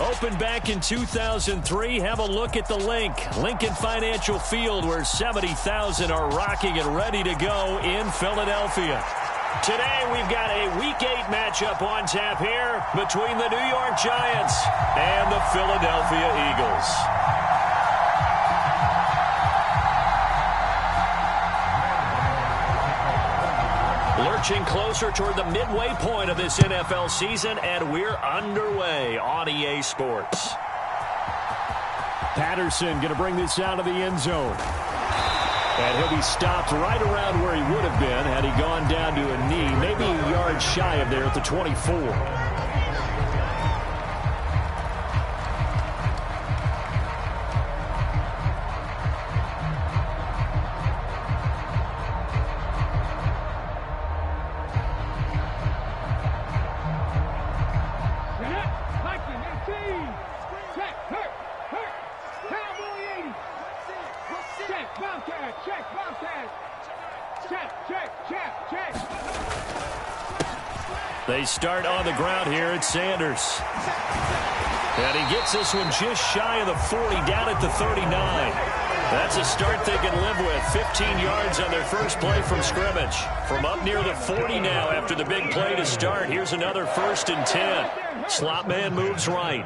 Opened back in 2003. Have a look at the link. Lincoln Financial Field, where 70,000 are rocking and ready to go in Philadelphia. Today we've got a Week 8 matchup on tap here between the New York Giants and the Philadelphia Eagles. Lurching closer toward the midway point of this NFL season, and we're underway on EA Sports. Patterson going to bring this out of the end zone. And he'll be stopped right around where he would have been had he gone down to a knee, maybe a yard shy of there at the 24. They start on the ground here at Sanders. And he gets this one just shy of the 40, down at the 39. That's a start they can live with. 15 yards on their first play from scrimmage. From up near the 40 now after the big play to start. Here's another 1st and 10. Slot man moves right.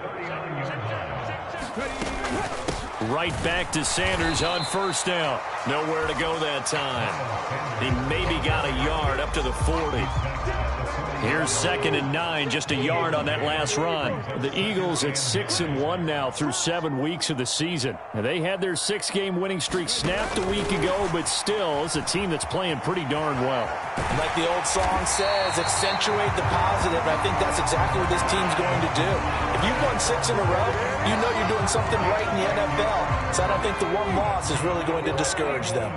Right back to Sanders on 1st down. Nowhere to go that time. He maybe got a yard up to the 40. Here's 2nd and 9, just a yard on that last run. The Eagles at 6-1 now through 7 weeks of the season. Now, they had their 6-game winning streak snapped a week ago, but still, it's a team that's playing pretty darn well. Like the old song says, accentuate the positive. I think that's exactly what this team's going to do. If you've won 6 in a row, you know you're doing something right in the NFL. So I don't think the one loss is really going to discourage them.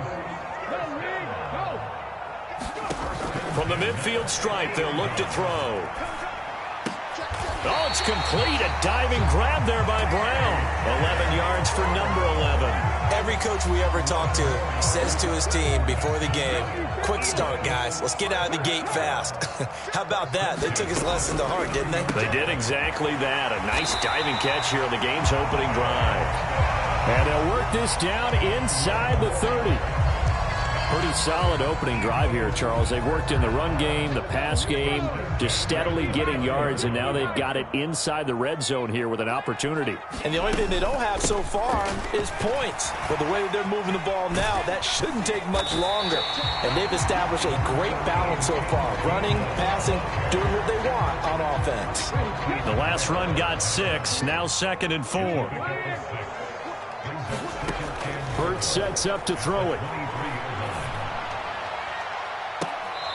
From the midfield stripe, they'll look to throw. Oh, it's complete. A diving grab there by Brown. 11 yards for number 11. Every coach we ever talk to says to his team before the game, quick start, guys. Let's get out of the gate fast. How about that? They took his lesson to heart, didn't they? They did exactly that. A nice diving catch here on the game's opening drive. And they'll work this down inside the 30. Pretty solid opening drive here, Charles. They've worked in the run game, the pass game, just steadily getting yards, and now they've got it inside the red zone here with an opportunity. And the only thing they don't have so far is points. But the way that they're moving the ball now, that shouldn't take much longer. And they've established a great balance so far. Running, passing, doing what they want on offense. The last run got 6, now 2nd and 4. Burt sets up to throw it.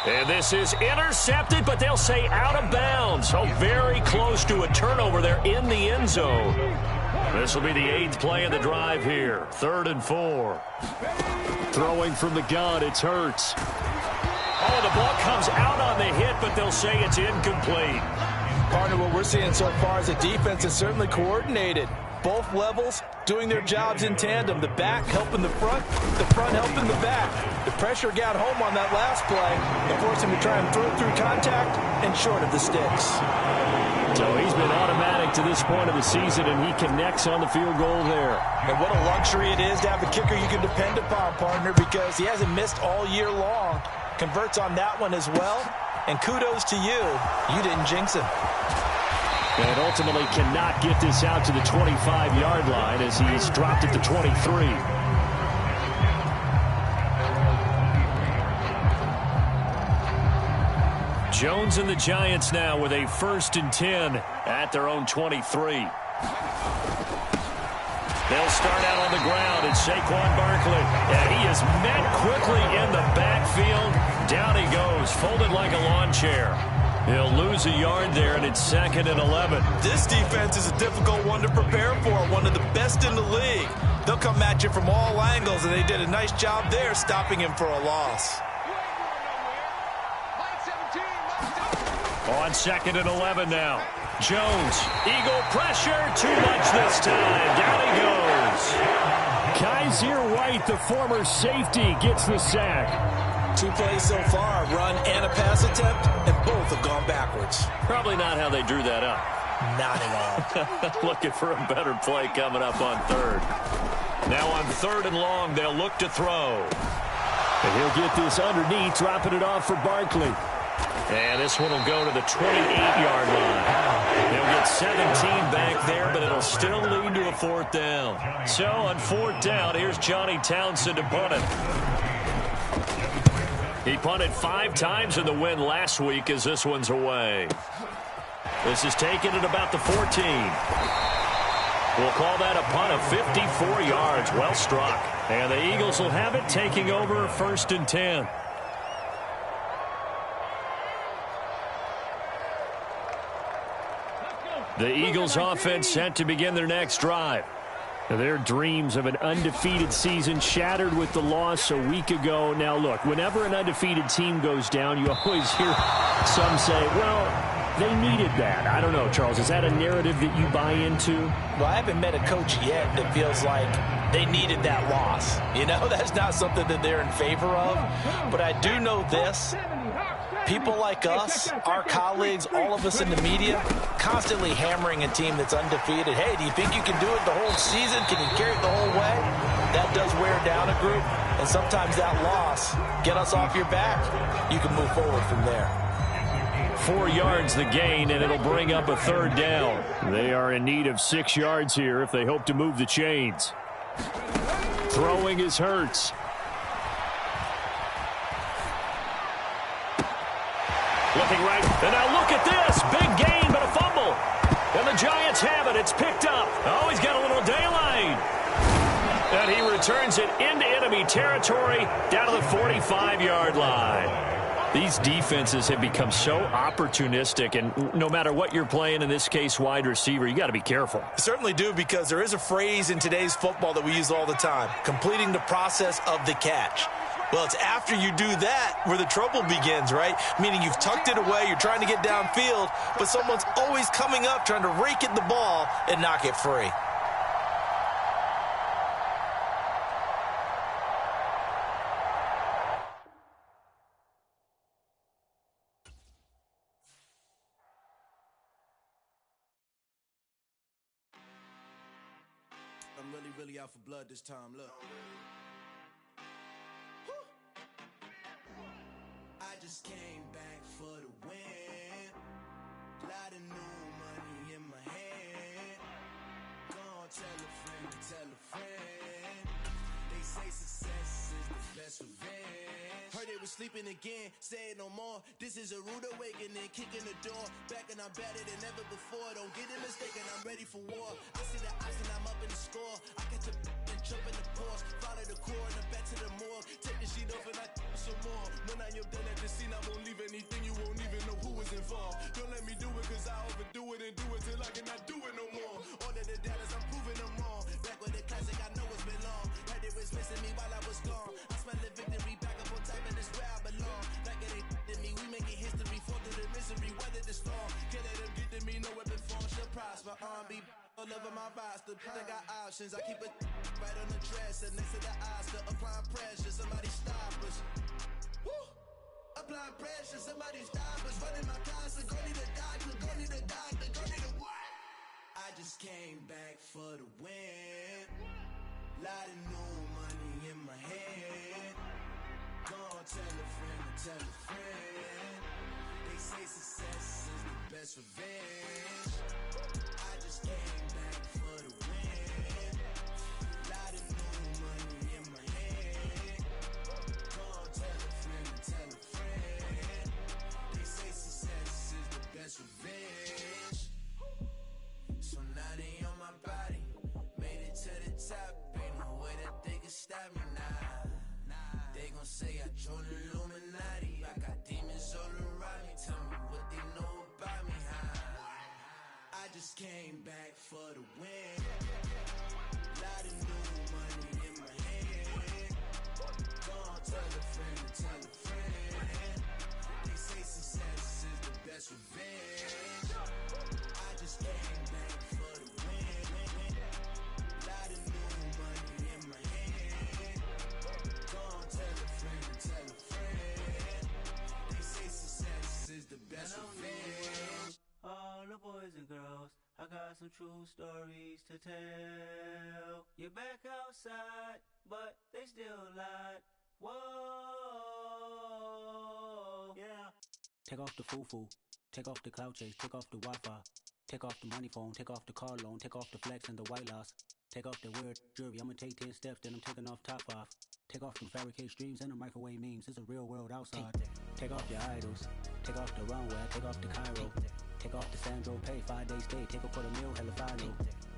And this is intercepted, but they'll say out of bounds. So very close to a turnover there in the end zone. This will be the 8th play of the drive here. 3rd and 4. Throwing from the gun, it's Hurts. Oh, the ball comes out on the hit, but they'll say it's incomplete. Partner, what we're seeing so far is the defense is certainly coordinated. Both levels doing their jobs in tandem. The back helping the front helping the back. The pressure got home on that last play. It forced him to try and throw through contact and short of the sticks. So he's been automatic to this point of the season, and he connects on the field goal there. And what a luxury it is to have a kicker you can depend upon, partner, because he hasn't missed all year long. Converts on that one as well. And kudos to you. You didn't jinx him. And ultimately cannot get this out to the 25-yard line as he's dropped at the 23. Jones and the Giants now with a 1st and 10 at their own 23. They'll start out on the ground. It's Saquon Barkley. And he is met quickly in the backfield. Down he goes, folded like a lawn chair. He'll lose a yard there, and it's 2nd and 11. This defense is a difficult one to prepare for, one of the best in the league. They'll come at you from all angles, and they did a nice job there stopping him for a loss. On 2nd and 11 now. Jones, Eagle pressure, too much this time. Down he goes. Kaiser White, the former safety, gets the sack. 2 plays so far, run and a pass attempt, and both have gone backwards. Probably not how they drew that up. Not at all. Looking for a better play coming up on third. Now on 3rd and long, they'll look to throw. And he'll get this underneath, dropping it off for Barkley. And this one will go to the 28-yard line. They'll get 17 back there, but it'll still lead to a 4th down. So on 4th down, here's Johnny Townsend to punt it. He punted 5 times in the win last week as this one's away. This is taken at about the 14. We'll call that a punt of 54 yards. Well struck. And the Eagles will have it, taking over 1st and 10. The Eagles offense set to begin their next drive. Their dreams of an undefeated season shattered with the loss a week ago. Now, look, whenever an undefeated team goes down, you always hear some say, well, they needed that. I don't know, Charles. Is that a narrative that you buy into? Well, I haven't met a coach yet that feels like they needed that loss. You know, that's not something that they're in favor of. But I do know this. People like us, our colleagues, all of us in the media, constantly hammering a team that's undefeated. Hey, do you think you can do it the whole season? Can you carry it the whole way? That does wear down a group. And sometimes that loss, get us off your back, you can move forward from there. 4 yards the gain, and it'll bring up a 3rd down. They are in need of 6 yards here if they hope to move the chains. Throwing is Hurts. Looking right, and now look at this. Big gain, but a fumble. And the Giants have it. It's picked up. Oh, he's got a little daylight. And he returns it into enemy territory down to the 45-yard line. These defenses have become so opportunistic, and no matter what you're playing, in this case wide receiver, you got to be careful. Certainly do, because there is a phrase in today's football that we use all the time, completing the process of the catch. Well, it's after you do that where the trouble begins, right? Meaning you've tucked it away, you're trying to get downfield, but someone's always coming up trying to rake at the ball and knock it free. I'm really out for blood this time, look. I just came back for the win. Lot of new money in my hand. Gonna tell a friend to tell a friend. They say success is the best revenge. Heard they were sleeping again, say it no more. This is a rude awakening, kicking the door. Back and I'm better than ever before. Don't get it mistaken, I'm ready for war. I see the eyes and I'm up in the score. I catch a and jump in the course. Follow the core and I'm back to the morgue. Take the sheet off and I some more. When I am done at the scene, I won't leave anything. You won't even know who was involved. Don't let me do it, cause I overdo it and do it till I cannot do it no more. All of the doubters, I'm proving them wrong. Back with the classic, I know it's been long. Heard they was missing me while I was gone. I smell the victory back up on time, and it's where I belong. Like it ain't to me, we making history. Fall through the misery, weather the storm. Can't let them get to me, no weapon form shall prosper. Be all over my roster. I got options, I keep it right on the dresser. Next to the Oscar, applying pressure. Somebody stop us. Woo! Applying pressure, somebody stop us. Running my constant, go need a doctor, go need a doctor, go need a what? I just came back for the win. Lot of new money in my hand. Gonna tell a friend to tell a friend. They say success is the best revenge. I just came back for the win. Lot of new money in my hand. Gonna tell a friend to tell a friend. They say success is the best revenge. So now they on my body. Made it to the top. Ain't no way that they can stop me now. They gon' say I joined the Illuminati. I got demons all around me. Tell me what they know about me, huh? I just came back for the win. some true stories to tell. You're back outside, but they still lied. Whoa, yeah. Take off the foo-foo, take off the cloud chase, take off the Wi-Fi, take off the money phone, take off the car loan, take off the flex and the white loss, take off the weird jewelry. I'ma take 10 steps, then I'm taking off top 5. Take off the fabricate streams and the microwave memes. It's a real world outside. Take off your idols, take off the runway, take off the Cairo, take off the Sandro pay, 5-day stay, take a quarter meal, hella final.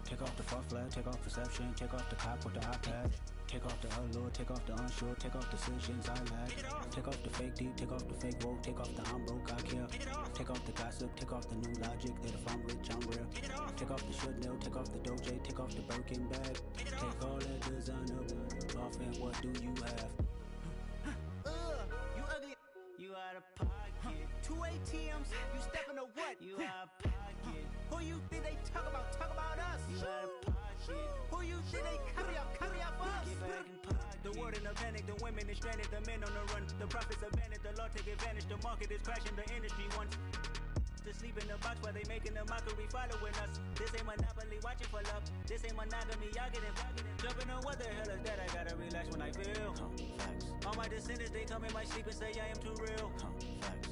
Take off the fuck flag, take off perception, take off the cop with the iPad. Take off the allure, take off the unsure, take off decisions I lack. Take off the fake deep, take off the fake woke, take off the I'm broke, I care. Take off the gossip, take off the new logic that if I'm rich, I'm real. Take off the should know, take off the doje, take off the Birkin bag. Take all that designer off and what do you have? You ugly, you out of pocket. 2 ATMs, you stepping to what? You out of pocket. Who you think they talk about us? You out of pocket. Who you think they carry up us? Get back in pocket. The world in a panic, the women is stranded, the men on the run. The profits abandoned, the law take advantage, the market is crashing, the industry wants to sleep in the box while they making a mockery following us. This ain't Monopoly, watching for love. This ain't monogamy, y'all get it. Jumping on what the hell is that? I gotta relax when I feel. All my descendants, they come in my sleep and say I am too real.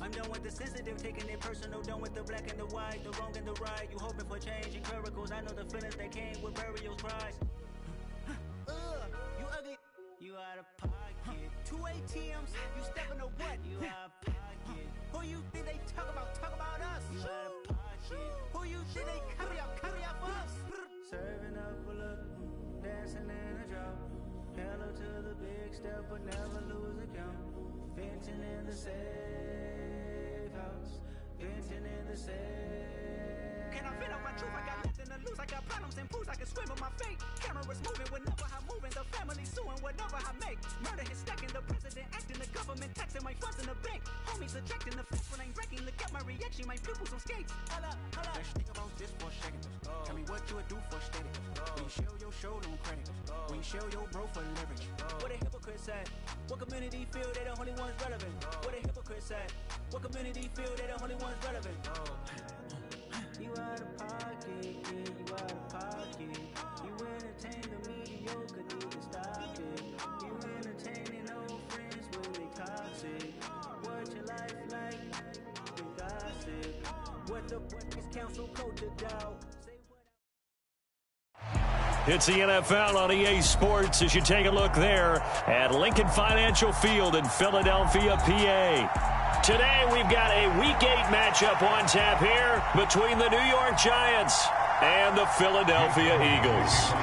I'm done with the sensitive, taking it personal. Done with the black and the white, the wrong and the right. You hoping for change and miracles. I know the feelings that came with burial cries. You ugly, you out of pocket. 2 ATMs, you stepping to what? You out of pocket. Who you think they talk about us? You out of pocket. Who you think they carry up us? Serving up a look, dancing in a drop. Hello to the big step, but never lose a count. Venting in the safe house. Venting in the safe. Can I fit up my truth? I got nothing to lose. I got problems and fools. I can swim with my fate. Cameras moving whenever I'm moving. The family suing whatever I make. Murder is stacking. The president acting. The government taxing my funds in the bank. Homies ejecting the fence when I'm breaking. Look at my reaction. My pupils on skates. Holla, holla. Let's think about this for a second. Tell me what you would do for steady. When you show your show on credit. When you show your bro for leverage. What a hypocrite said. What community feel they the only ones relevant? What a hypocrite said. What community feel they the only ones relevant? You out of pocket, yeah, you out of pocket. You entertain the mediocre, need to stop it. You entertaining old friends when they toxic. What your life like? You gossip. What the is council culture doubt? It's the NFL on EA Sports as you take a look there at Lincoln Financial Field in Philadelphia, PA. Today we've got a Week 8 matchup on tap here between the New York Giants and the Philadelphia Eagles.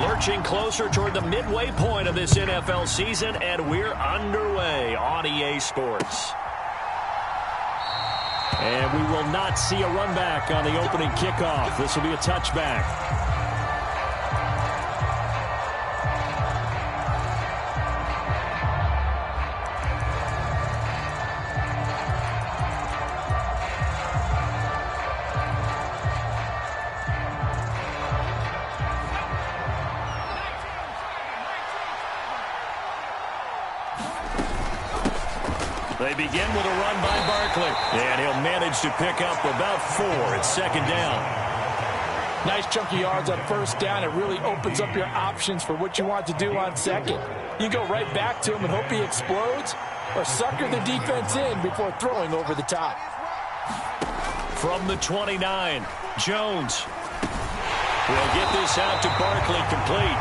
Lurching closer toward the midway point of this NFL season, and we're underway on EA Sports. And we will not see a run back on the opening kickoff. This will be a touchback. They begin with a run by Barkley, and he'll manage to pick up about 4 at second down. Nice chunky yards on first down. It really opens up your options for what you want to do on second. You go right back to him and hope he explodes, or sucker the defense in before throwing over the top. From the 29, Jones will get this out to Barkley, complete.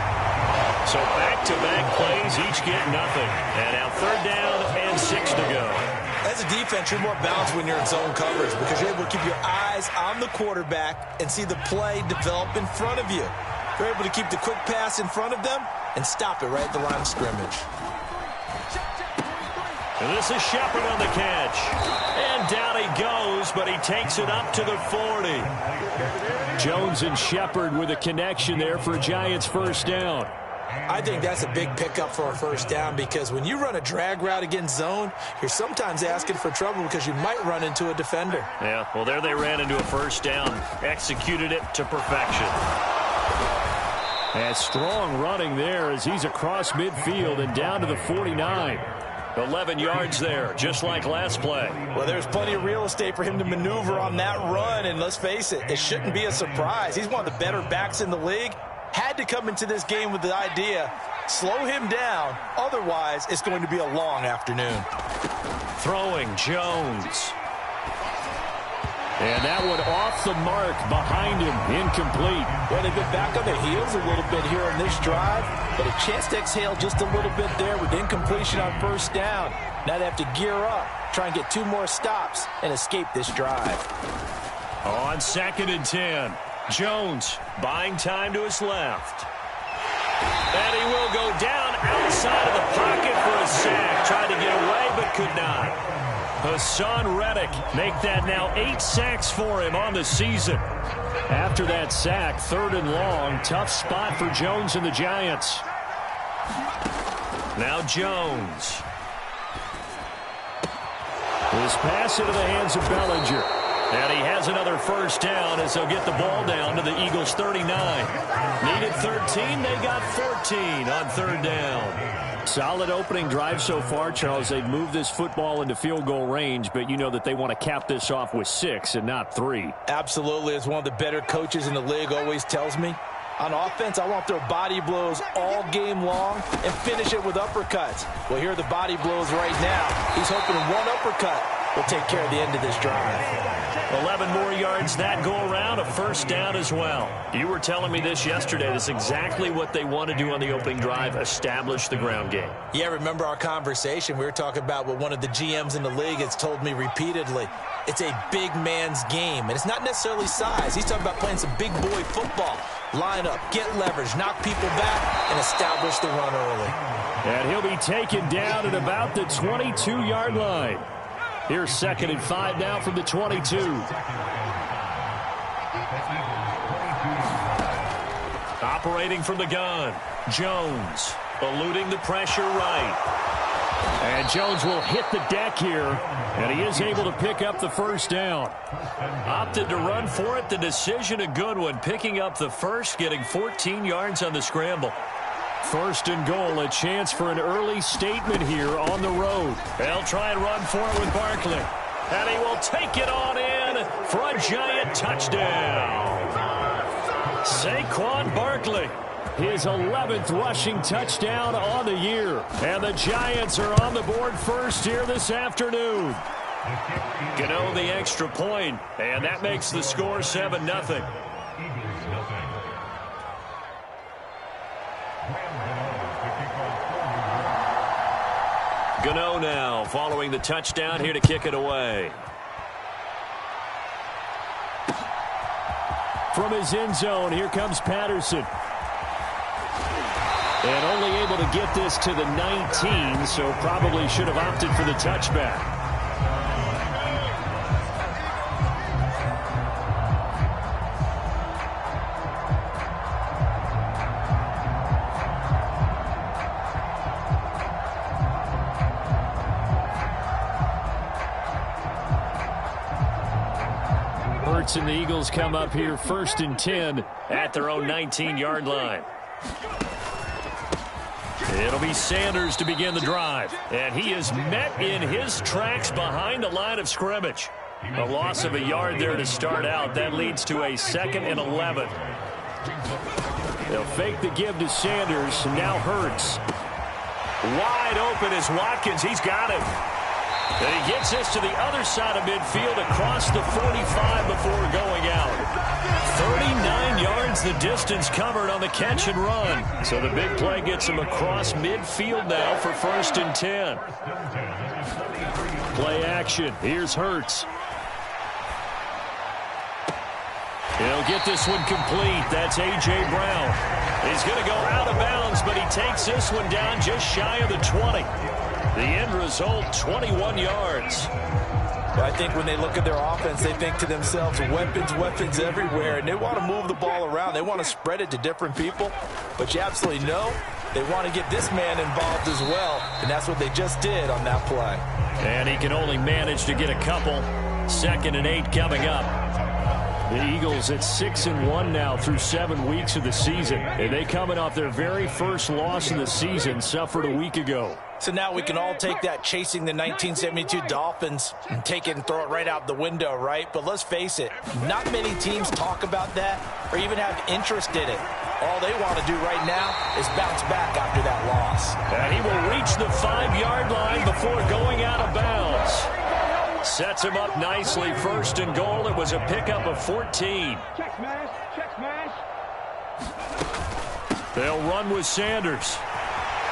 So back-to-back plays, each get nothing. And now 3rd down and 6 to go. As a defense, you're more balanced when you're in zone coverage because you're able to keep your eyes on the quarterback and see the play develop in front of you. You're able to keep the quick pass in front of them and stop it right at the line of scrimmage. And this is Shepard on the catch. And down he goes, but he takes it up to the 40. Jones and Shepard with a connection there for Giants' first down. I think that's a big pickup for a first down because when you run a drag route against zone, you're sometimes asking for trouble because you might run into a defender. Yeah, well, there they ran into a first down, executed it to perfection. And strong running there as he's across midfield and down to the 49. 11 yards there, just like last play. Well, there's plenty of real estate for him to maneuver on that run, and let's face it, it shouldn't be a surprise. He's one of the better backs in the league. Had to come into this game with the idea, slow him down, otherwise it's going to be a long afternoon. Throwing Jones. And that one off the mark behind him, incomplete. Well, they've been back on their heels a little bit here on this drive, but a chance to exhale just a little bit there with incompletion on first down. Now they have to gear up, try and get 2 more stops, and escape this drive. On 2nd and 10, Jones buying time to his left. And he will go down outside of the pocket for a sack. Tried to get away, but could not. Hassan Reddick make that now 8 sacks for him on the season. After that sack, 3rd and long, tough spot for Jones and the Giants. Now Jones. His pass into the hands of Bellinger. And he has another first down as they'll get the ball down to the Eagles' 39. Needed 13, they got 14 on 3rd down. Solid opening drive so far, Charles. They've moved this football into field goal range, but you know that they want to cap this off with 6 and not 3. Absolutely, as one of the better coaches in the league always tells me. On offense, I want their body blows all game long and finish it with uppercuts. Well, here are the body blows right now. He's hoping one uppercut will take care of the end of this drive. 11 more yards that go around, a first down as well. You were telling me this yesterday. This is exactly what they want to do on the opening drive, establish the ground game. Yeah, remember our conversation? We were talking about what one of the GMs in the league has told me repeatedly. It's a big man's game, and it's not necessarily size. He's talking about playing some big boy football. Line up, get leverage, knock people back, and establish the run early. And he'll be taken down at about the 22-yard line. Here's 2nd and 5 now from the 22. Operating from the gun, Jones eluding the pressure right. And Jones will hit the deck here, and he is able to pick up the first down. Opted to run for it. The decision a good one. Picking up the first, getting 14 yards on the scramble. 1st and goal, a chance for an early statement here on the road. They'll try and run for it with Barkley. And he will take it on in for a giant touchdown. Saquon Barkley. His 11th rushing touchdown on the year. And the Giants are on the board first here this afternoon. Gano the extra point, and that makes the score 7-0. Gano now following the touchdown here to kick it away. From his end zone, here comes Patterson. And only able to get this to the 19, so probably should have opted for the touchback. Hurts and the Eagles come up here 1st and 10 at their own 19-yard line. It'll be Sanders to begin the drive. And he is met in his tracks behind the line of scrimmage. A loss of a yard there to start out. That leads to a 2nd and 11. They'll fake the give to Sanders. Now Hurts. Wide open is Watkins. He's got him. And he gets this to the other side of midfield across the 45 before going out. 39 yards the distance covered on the catch and run. So the big play gets him across midfield now for 1st and 10. Play action. Here's Hurts. He'll get this one complete. That's A.J. Brown. He's going to go out of bounds, but he takes this one down just shy of the 20. The end result, 21 yards. But I think when they look at their offense, they think to themselves, weapons everywhere, and they want to move the ball around. They want to spread it to different people, but you absolutely know they want to get this man involved as well, and that's what they just did on that play. And he can only manage to get a couple. 2nd and 8 coming up. The Eagles at 6-1 now through 7 weeks of the season, and they coming off their very first loss of the season, suffered a week ago. So now we can all take that chasing the 1972 Dolphins and take it and throw it right out the window, right? But let's face it, not many teams talk about that or even have interest in it. All they want to do right now is bounce back after that loss. And he will reach the 5-yard line before going out of bounds. Sets him up nicely. First and goal. It was a pickup of 14. Check smash. Check smash. They'll run with Sanders.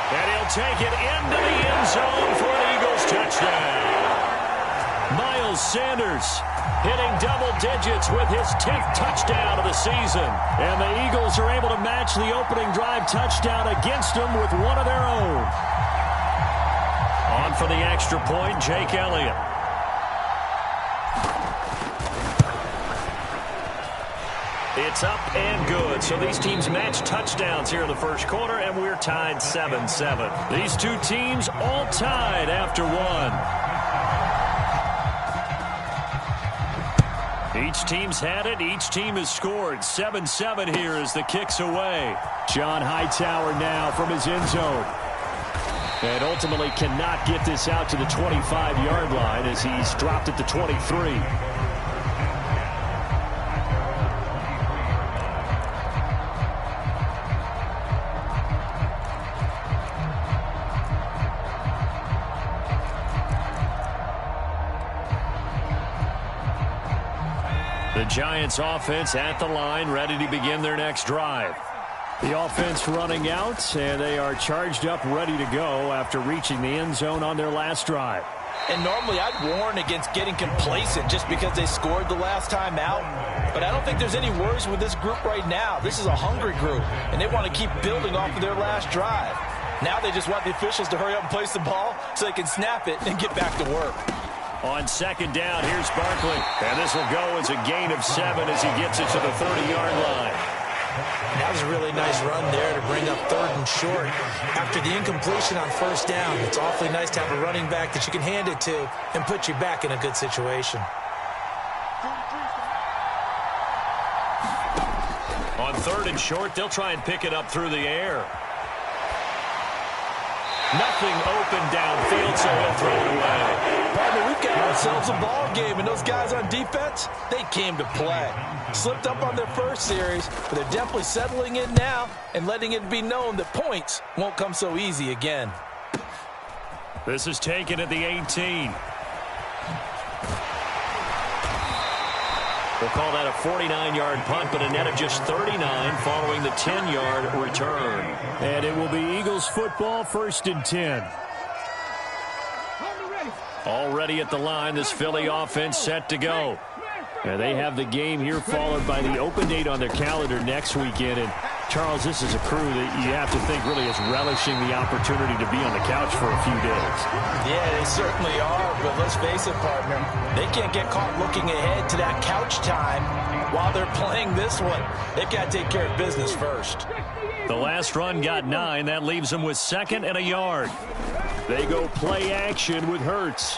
And he'll take it into the end zone for an Eagles touchdown. Miles Sanders hitting double digits with his 10th touchdown of the season. And the Eagles are able to match the opening drive touchdown against them with one of their own. On for the extra point, Jake Elliott. It's up and good. So these teams match touchdowns here in the first quarter, and we're tied 7-7. These two teams all tied after one. Each team's had it. Each team has scored. 7-7 here as the kick's away. John Hightower now from his end zone. And ultimately cannot get this out to the 25-yard line as he's dropped at the 23. The Giants offense at the line, ready to begin their next drive. The offense running out, and they are charged up, ready to go after reaching the end zone on their last drive. And normally I'd warn against getting complacent just because they scored the last time out. But I don't think there's any worries with this group right now. This is a hungry group, and they want to keep building off of their last drive. Now they just want the officials to hurry up and place the ball so they can snap it and get back to work. On second down, here's Barkley. And this will go as a gain of 7 as he gets it to the 30-yard line. That was a really nice run there to bring up 3rd and short. After the incompletion on first down, it's awfully nice to have a running back that you can hand it to and put you back in a good situation. On 3rd and short, they'll try and pick it up through the air. Nothing open downfield, so he'll throw it away. Partner, we've got ourselves a ball game, and those guys on defense, they came to play. Slipped up on their first series, but they're definitely settling in now and letting it be known that points won't come so easy again. This is taken at the 18. We'll call that a 49-yard punt, but a net of just 39 following the 10-yard return. And it will be Eagles football, 1st and 10. Already at the line, this Philly offense set to go. And they have the game here followed by the open date on their calendar next weekend. And Charles, this is a crew that you have to think really is relishing the opportunity to be on the couch for a few days. Yeah, they certainly are, but let's face it, partner. They can't get caught looking ahead to that couch time while they're playing this one. They've got to take care of business first. The last run got 9. That leaves them with 2nd and a yard. They go play action with Hurts.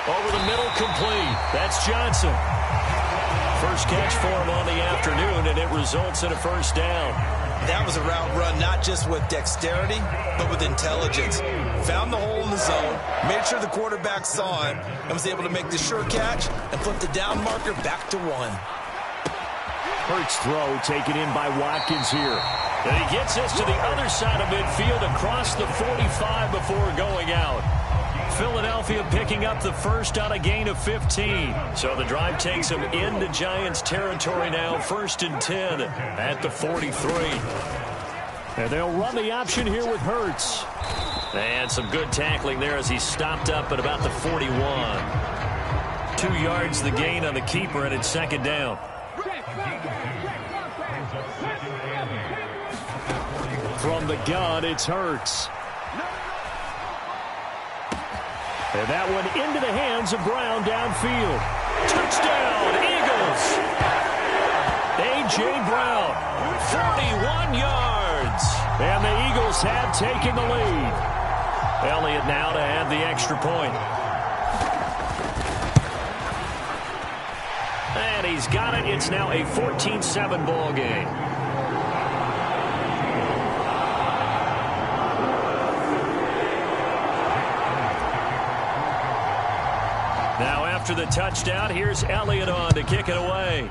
Over the middle, complete. That's Johnson. First catch for him on the afternoon, and it results in a first down. That was a route run not just with dexterity, but with intelligence. Found the hole in the zone, made sure the quarterback saw him, and was able to make the sure catch and flip the down marker back to 1. Hurts throw taken in by Watkins here. And he gets this to the other side of midfield across the 45 before going out. Philadelphia picking up the first on a gain of 15. So the drive takes them into Giants territory now. 1st and 10 at the 43. And they'll run the option here with Hurts. And some good tackling there as he stopped up at about the 41. 2 yards the gain on the keeper, and it's 2nd down. From the gun, it's Hurts. And that one into the hands of Brown downfield. Touchdown, Eagles! A.J. Brown, 41 yards. And the Eagles have taken the lead. Elliott now to add the extra point. And he's got it. It's now a 14-7 ball game. Now after the touchdown, here's Elliott on to kick it away.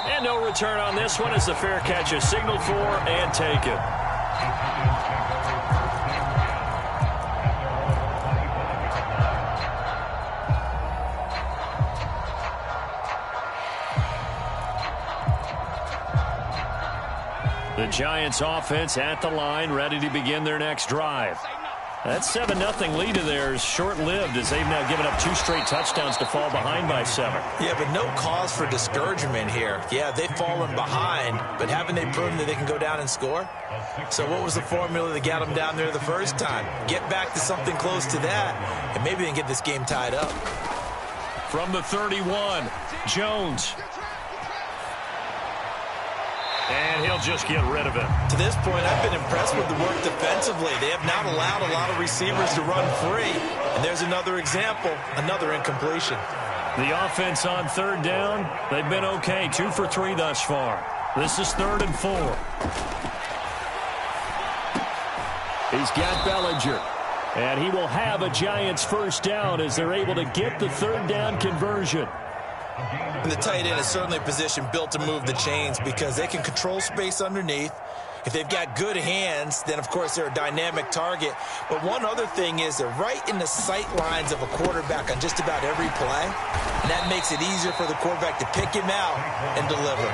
And no return on this one as the fair catch is signaled for and taken. The Giants offense at the line, ready to begin their next drive. That 7-0 lead of theirs short-lived as they've now given up 2 straight touchdowns to fall behind by 7. Yeah, but no cause for discouragement here. Yeah, they've fallen behind, but haven't they proven that they can go down and score? So what was the formula that got them down there the first time? Get back to something close to that, and maybe they can get this game tied up. From the 31, Jones. And he'll just get rid of it. To this point, I've been impressed with the work defensively. They have not allowed a lot of receivers to run free. And there's another example, another incompletion. The offense on 3rd down, they've been okay. 2 for 3 thus far. This is 3rd and 4. He's got Bellinger. And he will have a Giants first down as they're able to get the 3rd down conversion. And the tight end is certainly a position built to move the chains because they can control space underneath. If they've got good hands, then, of course, they're a dynamic target. But one other thing is they're right in the sight lines of a quarterback on just about every play. And that makes it easier for the quarterback to pick him out and deliver.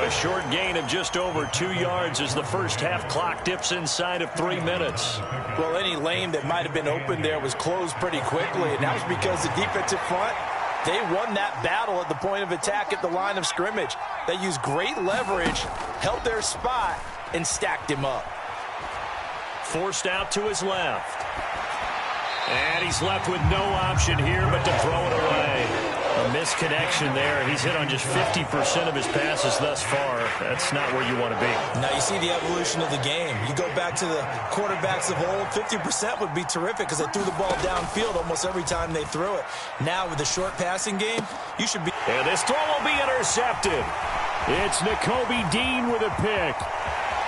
A short gain of just over 2 yards as the first half clock dips inside of 3 minutes. Well, any lane that might have been open there was closed pretty quickly, and that was because the defensive front, they won that battle at the point of attack at the line of scrimmage. They used great leverage, held their spot, and stacked him up. Forced out to his left. And he's left with no option here but to throw it away. A misconnection there. He's hit on just 50% of his passes thus far. That's not where you want to be. Now you see the evolution of the game. You go back to the quarterbacks of old, 50% would be terrific because they threw the ball downfield almost every time they threw it. Now with the short passing game, you should be... And this throw will be intercepted. It's Nakobe Dean with a pick.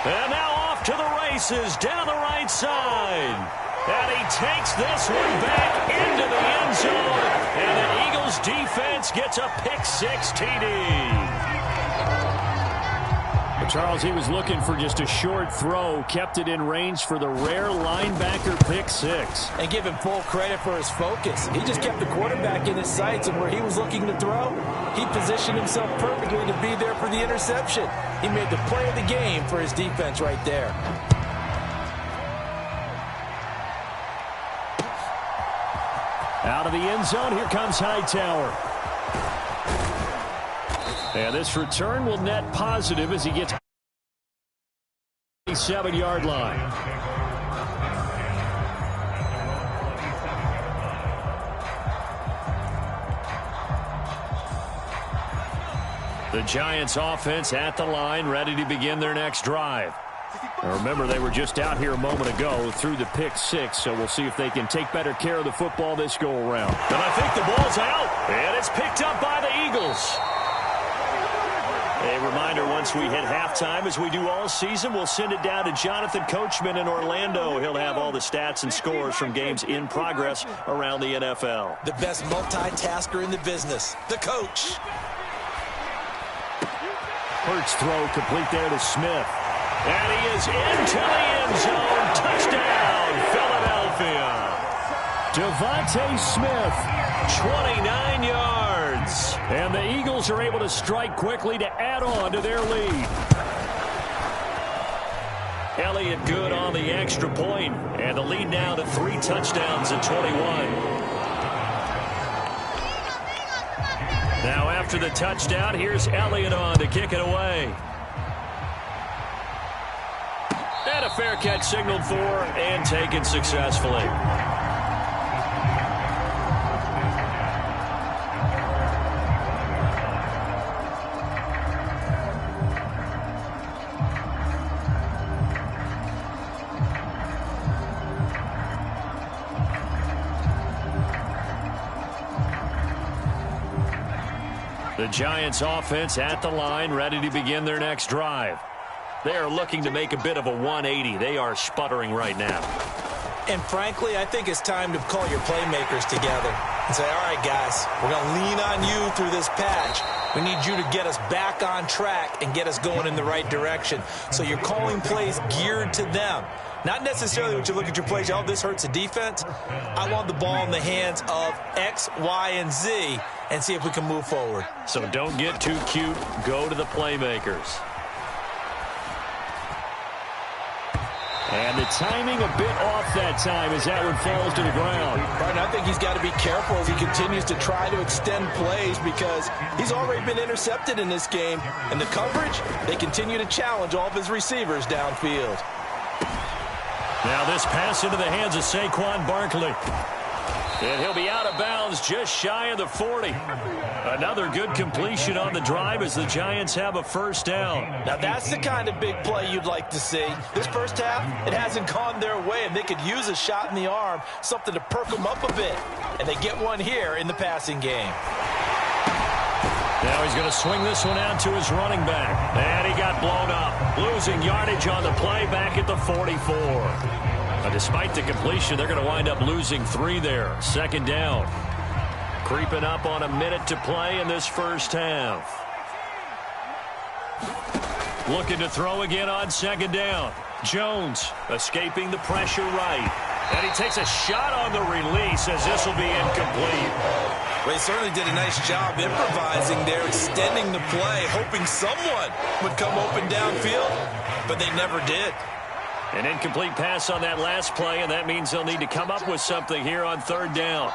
And now off to the races down the right side. And he takes this one back into the end zone. And the Eagles defense gets a pick-6 TD. But Charles, he was looking for just a short throw, kept it in range for the rare linebacker pick-6. And give him full credit for his focus. He just kept the quarterback in his sights, and where he was looking to throw, he positioned himself perfectly to be there for the interception. He made the play of the game for his defense right there. Out of the end zone, here comes Hightower. And this return will net positive as he gets 7-yard line. The Giants offense at the line, ready to begin their next drive. Now remember, they were just out here a moment ago through the pick-6, so we'll see if they can take better care of the football this go-around. And I think the ball's out, and it's picked up by the Eagles. A reminder, once we hit halftime, as we do all season, we'll send it down to Jonathan Coachman in Orlando. He'll have all the stats and scores from games in progress around the NFL. The best multitasker in the business, the coach. Hurts throw complete there to Smith. And he is into the end zone. Touchdown, Philadelphia. Devontae Smith, 29 yards. And the Eagles are able to strike quickly to add on to their lead. Elliott good on the extra point. And the lead now to 3 touchdowns at 21. Now after the touchdown, here's Elliott on to kick it away. And a fair catch signaled for and taken successfully. The Giants offense at the line, ready to begin their next drive. They are looking to make a bit of a 180. They are sputtering right now. And frankly, I think it's time to call your playmakers together and say, all right, guys, we're going to lean on you through this patch. We need you to get us back on track and get us going in the right direction. So you're calling plays geared to them. Not necessarily when you look at your plays, oh, this hurts the defense. I want the ball in the hands of X, Y, and Z and see if we can move forward. So don't get too cute. Go to the playmakers. And the timing a bit off that time as that one falls to the ground. Right, I think he's got to be careful as he continues to try to extend plays because he's already been intercepted in this game. And the coverage, they continue to challenge all of his receivers downfield. Now this pass into the hands of Saquon Barkley. And he'll be out of bounds just shy of the 40. Another good completion on the drive as the Giants have a first down. Now that's the kind of big play you'd like to see. This first half, it hasn't gone their way, and they could use a shot in the arm, something to perk them up a bit. And they get one here in the passing game. Now he's going to swing this one out to his running back. And he got blown up. Losing yardage on the play back at the 44. Now, despite the completion, they're going to wind up losing 3 there. Second down. Creeping up on a minute to play in this first half. Looking to throw again on second down. Jones escaping the pressure right. And he takes a shot on the release as this will be incomplete. Well, he certainly did a nice job improvising there, extending the play, hoping someone would come open downfield, but they never did. An incomplete pass on that last play, and that means they'll need to come up with something here on third down.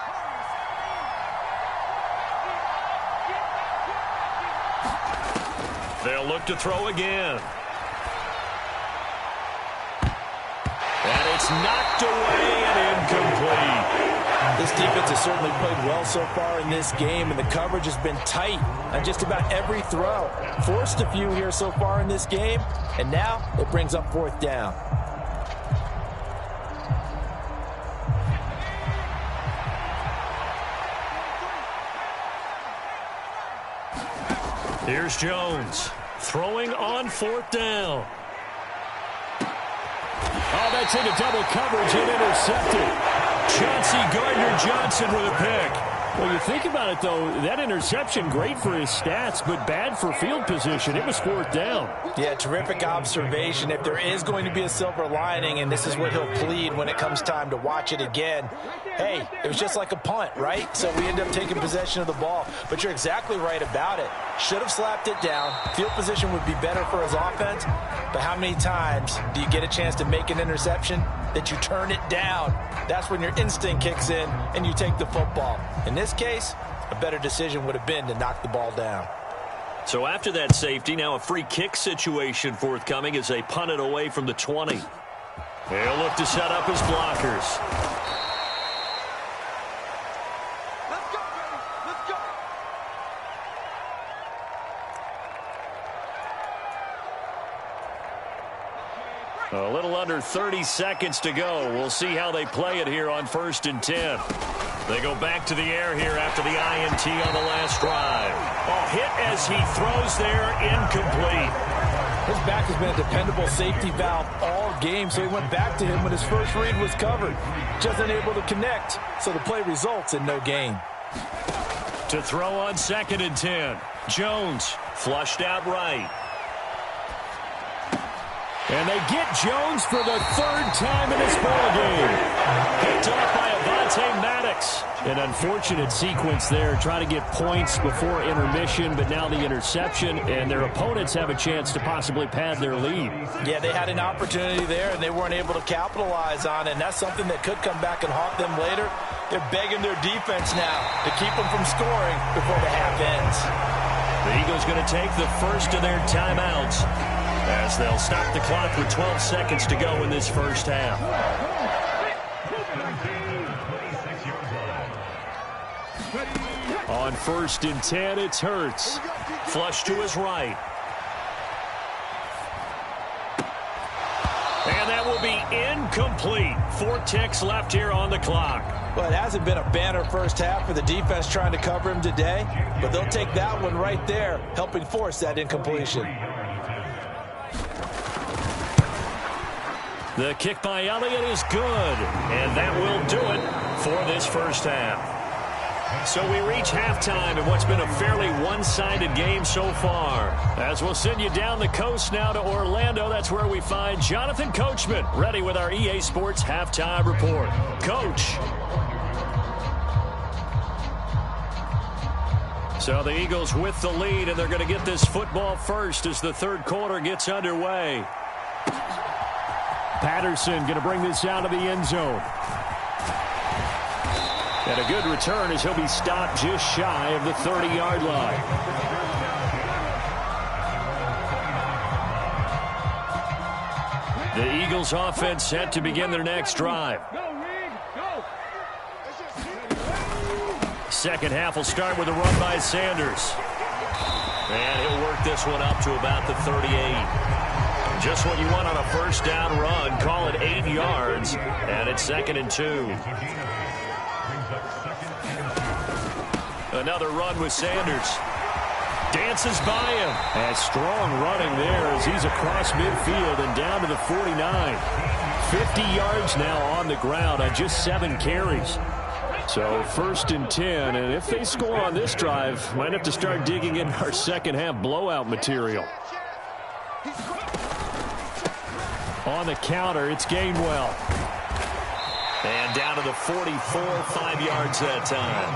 They'll look to throw again. And it's knocked away and incomplete. This defense has certainly played well so far in this game, and the coverage has been tight on just about every throw. Forced a few here so far in this game, and now it brings up fourth down. Here's Jones throwing on fourth down. Oh, that's into double coverage and intercepted. Chauncey Gardner-Johnson with a pick. Well, you think about it, though, that interception, great for his stats, but bad for field position. It was fourth down. Yeah, terrific observation. If there is going to be a silver lining, and this is what he'll plead when it comes time to watch it again, hey, it was just like a punt, right? So we end up taking possession of the ball. But you're exactly right about it. Should have slapped it down. Field position would be better for his offense. But how many times do you get a chance to make an interception that you turn it down? That's when your instinct kicks in and you take the football. In this case, a better decision would have been to knock the ball down. So after that safety, now a free kick situation forthcoming as they punt it away from the 20. They'll look to set up his blockers. Let's go, baby. Let's go. A little under 30 seconds to go. We'll see how they play it here on 1st and 10. They go back to the air here after the INT on the last drive. Oh, hit as he throws there, incomplete. His back has been a dependable safety valve all game, so he went back to him when his first read was covered. Just unable to connect, so the play results in no gain. To throw on 2nd and 10. Jones flushed out right. And they get Jones for the 3rd time in this ballgame. Picked off by Avonte Maddox. An unfortunate sequence there, trying to get points before intermission, but now the interception, and their opponents have a chance to possibly pad their lead. Yeah, they had an opportunity there, and they weren't able to capitalize on it, and that's something that could come back and haunt them later. They're begging their defense now to keep them from scoring before the half ends. The Eagles going to take the first of their timeouts as they'll stop the clock with 12 seconds to go in this first half. On 1st and 10, it's Hurts. Flush to his right. And that will be incomplete. 4 ticks left here on the clock. Well, it hasn't been a banner first half for the defense trying to cover him today, but they'll take that one right there, helping force that incompletion. The kick by Elliott is good, and that will do it for this first half. So we reach halftime in what's been a fairly one-sided game so far. As we'll send you down the coast now to Orlando, that's where we find Jonathan Coachman ready with our EA Sports Halftime Report. Coach. So the Eagles with the lead, and they're going to get this football first as the third quarter gets underway. Patterson going to bring this out of the end zone. And a good return as he'll be stopped just shy of the 30-yard line. The Eagles offense set to begin their next drive. Second half will start with a run by Sanders. And he'll work this one up to about the 38. Just what you want on a first down run. Call it 8 yards. And it's 2nd and 2. Another run with Sanders. Dances by him. And strong running there as he's across midfield and down to the 49. 50 yards now on the ground on just 7 carries. So 1st and 10, and if they score on this drive, might have to start digging in our second half blowout material. On the counter, it's Gainwell. And down to the 44, 5 yards that time.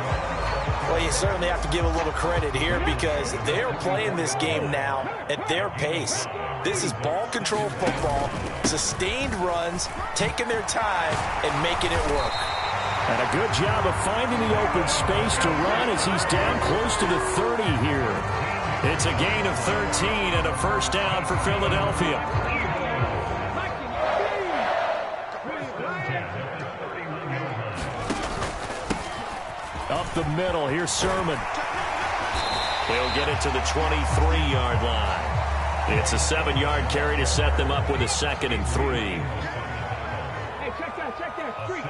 Well, you certainly have to give a little credit here because they're playing this game now at their pace. This is ball control football, sustained runs, taking their time and making it work. And a good job of finding the open space to run as he's down close to the 30 here. It's a gain of 13 and a first down for Philadelphia. Up the middle, here's Sermon. They'll get it to the 23-yard line. It's a 7-yard carry to set them up with a 2nd and 3. Hey, check that. Street.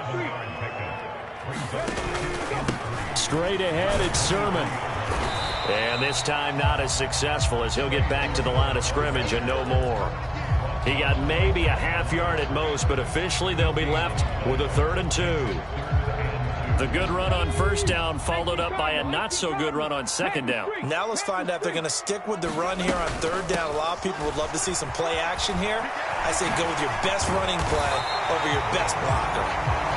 Straight ahead, it's Sermon. And this time not as successful as he'll get back to the line of scrimmage and no more. He got maybe a half yard at most, but officially they'll be left with a 3rd and 2. The good run on first down followed up by a not-so-good run on second down. Now let's find out if they're going to stick with the run here on 3rd down. A lot of people would love to see some play action here. I say go with your best running play over your best blocker.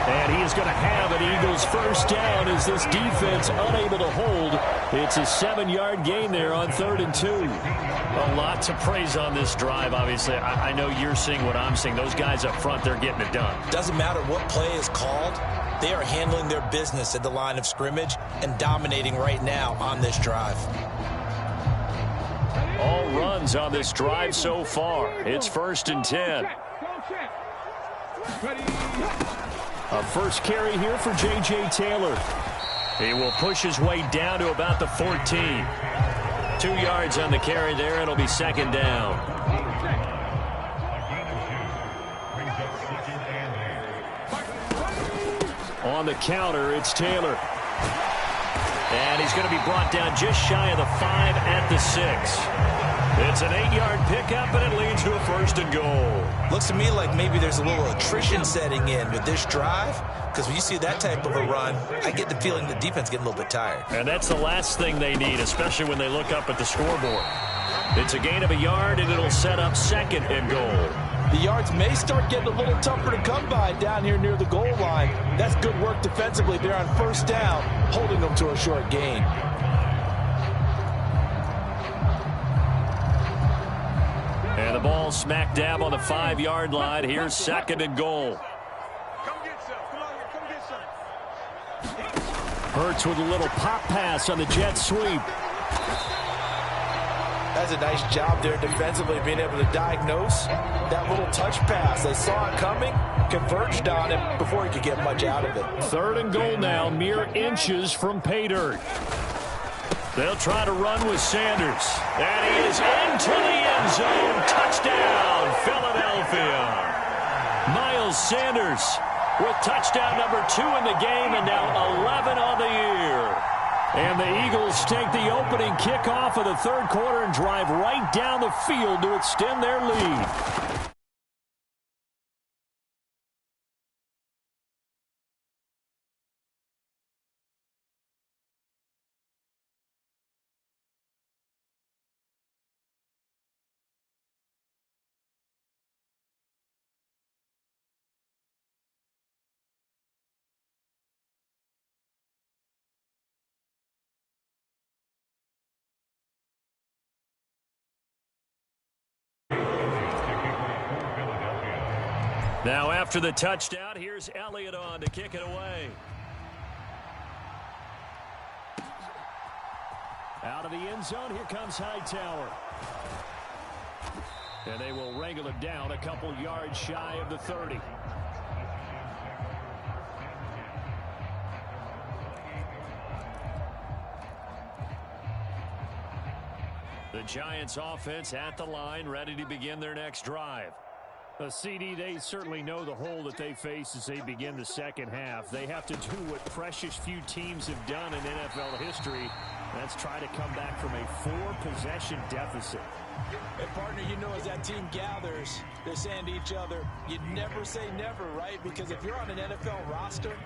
And he is going to have an Eagles first down as this defense unable to hold. It's a 7-yard gain there on 3rd and 2. A lot to praise on this drive, obviously. I know you're seeing what I'm seeing. Those guys up front, they're getting it done. Doesn't matter what play is called. They are handling their business at the line of scrimmage and dominating right now on this drive. All runs on this drive so far. It's 1st and 10. A first carry here for J.J. Taylor. He will push his way down to about the 14. 2 yards on the carry there. It'll be 2nd down. On the counter, it's Taylor. And he's going to be brought down just shy of the 5 at the 6. It's an 8-yard pickup, and it leads to a 1st and goal. Looks to me like maybe there's a little attrition setting in with this drive, because when you see that type of a run, I get the feeling the defense getting a little bit tired. And that's the last thing they need, especially when they look up at the scoreboard. It's a gain of a yard, and it'll set up 2nd and goal. The yards may start getting a little tougher to come by down here near the goal line. That's good work defensively there on first down, holding them to a short gain. And the ball smack dab on the 5-yard line. Here's 2nd and goal. Come get some. Come on here. Come get some. Hurts with a little pop pass on the jet sweep. That's a nice job there defensively, being able to diagnose that little touch pass. They saw it coming, converged on him before he could get much out of it. 3rd and goal now, mere inches from pay dirt. They'll try to run with Sanders. And he is into the end zone. Touchdown, Philadelphia. Miles Sanders with touchdown number 2 in the game and now 11 on the year. And the Eagles take the opening kickoff of the 3rd quarter and drive right down the field to extend their lead. Now after the touchdown, here's Elliott on to kick it away. Out of the end zone, here comes Hightower. And they will wrangle it down a couple yards shy of the 30. The Giants offense at the line, ready to begin their next drive. CD, they certainly know the hole that they face as they begin the second half. They have to do what precious few teams have done in NFL history. That's try to come back from a 4-possession deficit. And partner, you know, as that team gathers, they're saying to each other, you never say never, right? Because if you're on an NFL roster,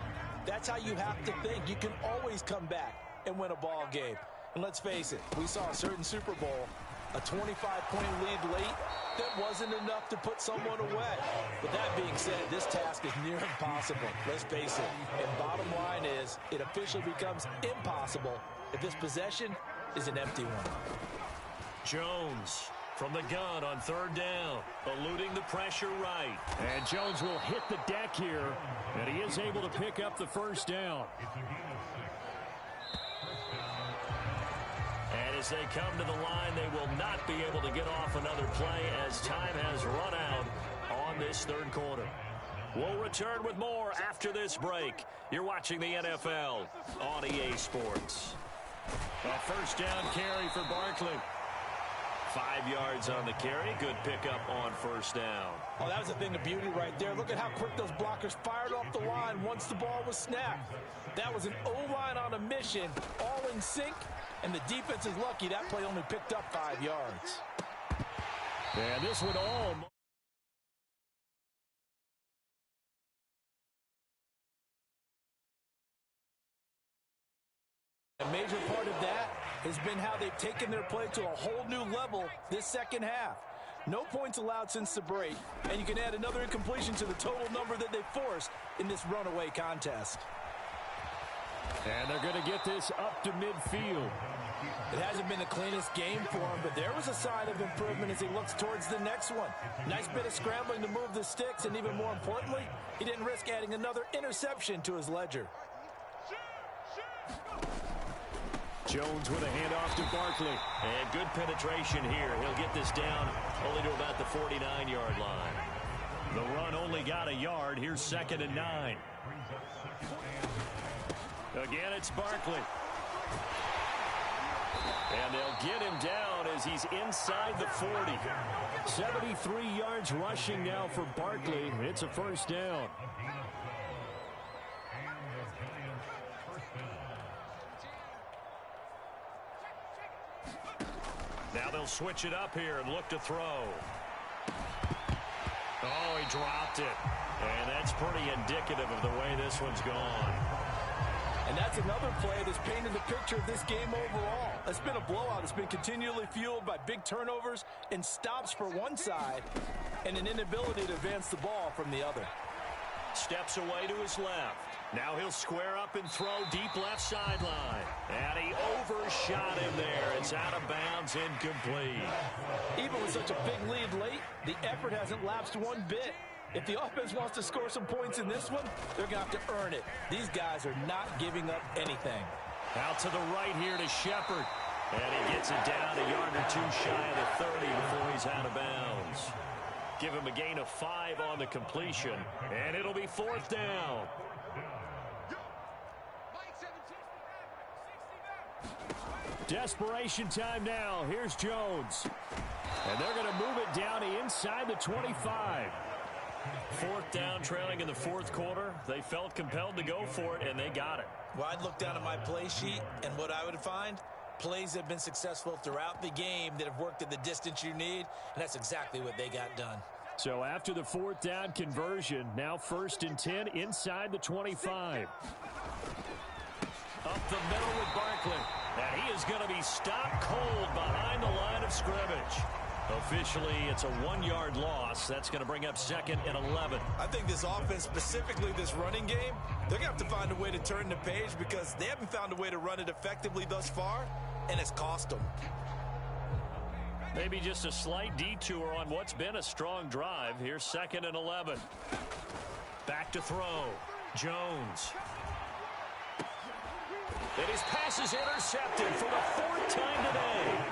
that's how you have to think. You can always come back and win a ball game. And let's face it, we saw a certain Super Bowl, a 25-point lead late, that wasn't enough to put someone away. But that being said, this task is near impossible. Let's face it. And bottom line is, it officially becomes impossible if this possession is an empty one. Jones from the gun on third down, eluding the pressure right. And Jones will hit the deck here, and he is able to pick up the first down. And as they come to the line, they will not be able to get off another play as time has run out on this third quarter. We'll return with more after this break. You're watching the NFL on EA Sports. A first down carry for Barkley. 5 yards on the carry. Good pickup on first down. Oh, that was a thing of beauty right there. Look at how quick those blockers fired off the line once the ball was snapped. That was an O-line on a mission, all in sync, and the defense is lucky that play only picked up 5 yards. And this would all... A major part of that has been how they've taken their play to a whole new level this second half. No points allowed since the break, and you can add another incompletion to the total number that they forced in this runaway contest. And they're going to get this up to midfield. It hasn't been the cleanest game for him, but there was a sign of improvement as he looks towards the next one. Nice bit of scrambling to move the sticks, and even more importantly, he didn't risk adding another interception to his ledger. Jones with a handoff to Barkley. And good penetration here. He'll get this down only to about the 49-yard line. The run only got a yard. Here's 2nd and 9. Again, it's Barkley. And they'll get him down as he's inside the 40. 73 yards rushing now for Barkley. It's a first down. Now they'll switch it up here and look to throw. Oh, he dropped it. And that's pretty indicative of the way this one's gone. And that's another play that's painted the picture of this game overall. It's been a blowout. It's been continually fueled by big turnovers and stops for one side and an inability to advance the ball from the other. Steps away to his left. Now he'll square up and throw deep left sideline. And he overshot him there. It's out of bounds, incomplete. Even with such a big lead late, the effort hasn't lapsed one bit. If the offense wants to score some points in this one, they're going to have to earn it. These guys are not giving up anything. Out to the right here to Shepard. And he gets it down a yard or two shy of the 30 before he's out of bounds. Give him a gain of 5 on the completion. And it'll be 4th down. Desperation time now. Here's Jones. And they're going to move it down inside the 25. 4th down, trailing in the 4th quarter. They felt compelled to go for it, and they got it. Well, I'd look down at my play sheet, and what I would find, plays have been successful throughout the game that have worked at the distance you need, and that's exactly what they got done. So after the 4th down conversion, now 1st and 10 inside the 25. Up the middle with Barkley. And he is going to be stopped cold behind the line of scrimmage. Officially, it's a 1-yard loss. That's going to bring up 2nd and 11. I think this offense, specifically this running game, they're going to have to find a way to turn the page because they haven't found a way to run it effectively thus far, and it's cost them. Maybe just a slight detour on what's been a strong drive. Here's 2nd and 11. Back to throw. Jones. And his pass is intercepted for the 4th time today.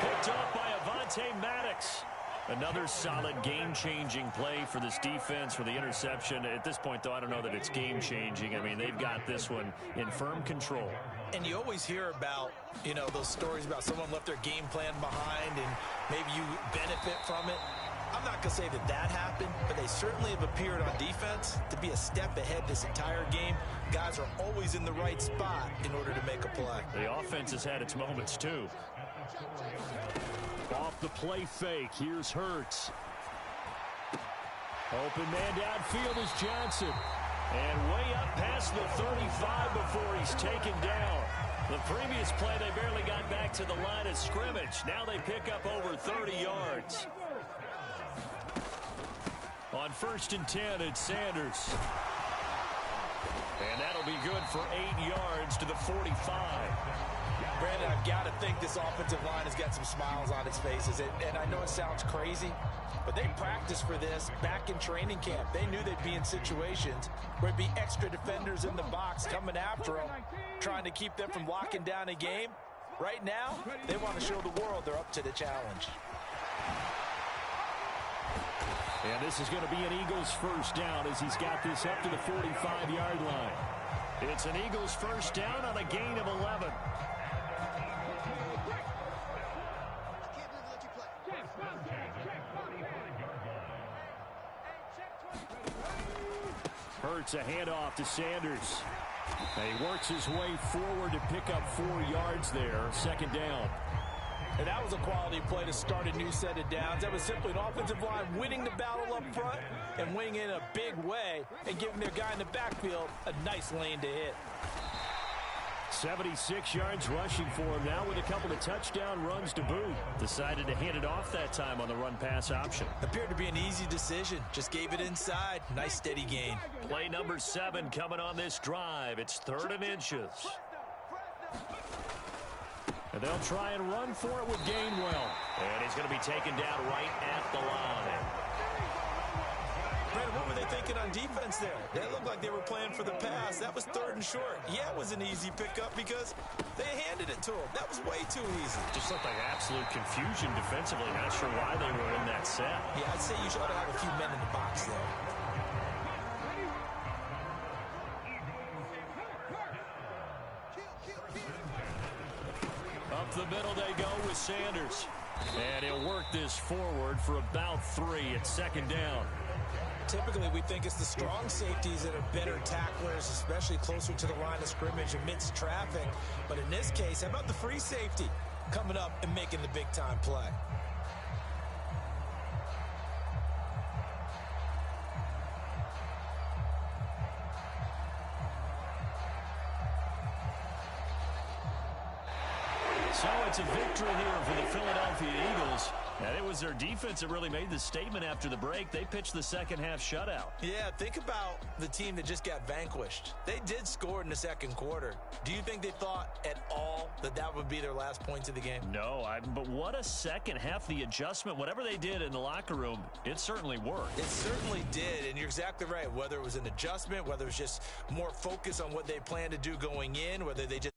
Picked off by Avonte Maddox. Another solid game-changing play for this defense for the interception. At this point, though, I don't know that it's game-changing. I mean, they've got this one in firm control. And you always hear about, those stories about someone left their game plan behind and maybe you benefit from it. I'm not going to say that happened, but they certainly have appeared on defense to be a step ahead this entire game. Guys are always in the right spot in order to make a play. The offense has had its moments, too. Off the play fake, here's Hurts. Open man downfield is Johnson. And way up past the 35 before he's taken down. The previous play, they barely got back to the line of scrimmage. Now they pick up over 30 yards. On 1st and 10, it's Sanders. And that'll be good for 8 yards to the 45. Brandon, I've got to think this offensive line has got some smiles on its faces. And I know it sounds crazy, but they practiced for this back in training camp. They knew they'd be in situations where there'd be extra defenders in the box coming after them, trying to keep them from locking down a game. Right now, they want to show the world they're up to the challenge. And this is going to be an Eagles 1st down as he's got this up to the 45-yard line. It's an Eagles 1st down on a gain of 11. Hurts a handoff to Sanders. And he works his way forward to pick up 4 yards there. 2nd down. And that was a quality play to start a new set of downs. That was simply an offensive line winning the battle up front and winning in a big way and giving their guy in the backfield a nice lane to hit. 76 yards rushing for him now with a couple of touchdown runs to boot. Decided to hand it off that time on the run-pass option. Appeared to be an easy decision. Just gave it inside. Nice steady gain. Play number 7 coming on this drive. It's 3rd and inches. And they'll try and run for it with Gainwell. And he's going to be taken down right at the line. Brandon, what were they thinking on defense there? They looked like they were playing for the pass. That was 3rd and short. Yeah, it was an easy pickup because they handed it to him. That was way too easy. Just looked like absolute confusion defensively. Not sure why they were in that set. Yeah, I'd say you should have a few men in the box there. Up the middle they go with Sanders. And he'll work this forward for about 3 at 2nd down. Typically, we think it's the strong safeties that are better tacklers, especially closer to the line of scrimmage amidst traffic. But in this case, how about the free safety coming up and making the big-time play? So it's a victory here for the Philadelphia Eagles. And it was their defense that really made the statement after the break. They pitched the second half shutout. Yeah, think about the team that just got vanquished. They did score in the 2nd quarter. Do you think they thought at all that that would be their last points of the game? No, but what a second half. The adjustment, whatever they did in the locker room, it certainly worked. It certainly did, and you're exactly right. Whether it was an adjustment, whether it was just more focus on what they planned to do going in, whether they just